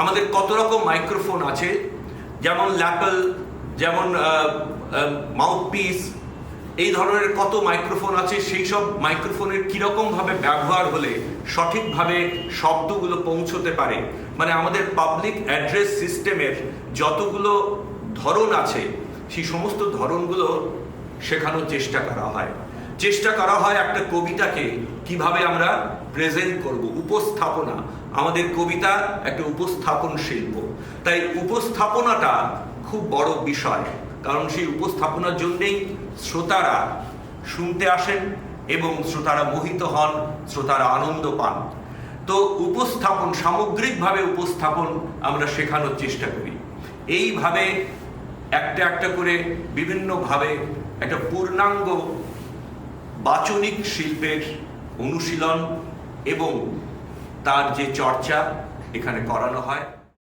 আমাদের কত রকম মাইক্রোফোন আছে, যেমন ল্যাপেল, যেমন মাউথপিস, এই ধরনের কত মাইক্রোফোন আছে। সেই সব মাইক্রোফোনের কীরকমভাবে ব্যবহার হলে সঠিকভাবে শব্দগুলো পৌঁছতে পারে, মানে আমাদের পাবলিক অ্যাড্রেস সিস্টেমের যতগুলো ধরন আছে সেই সমস্ত ধরনগুলো শেখানোর চেষ্টা করা হয়। একটা কবিতাকে কিভাবে আমরা প্রেজেন্ট করব, উপস্থাপনা। আমাদের কবিতা একটা উপস্থাপন শিল্প, তাই উপস্থাপনাটা খুব বড় বিষয়, কারণ সেই উপস্থাপনার জন্যেই শ্রোতারা শুনতে আসেন এবং শ্রোতারা মোহিত হন, শ্রোতারা আনন্দ পান। তো উপস্থাপন, সামগ্রিকভাবে উপস্থাপন আমরা শেখানোর চেষ্টা করি। এইভাবে একটা একটা করে বিভিন্নভাবে একটা পূর্ণাঙ্গ বাচনিক শিল্পের অনুশীলন এবং তার যে চর্চা এখানে করানো হয়।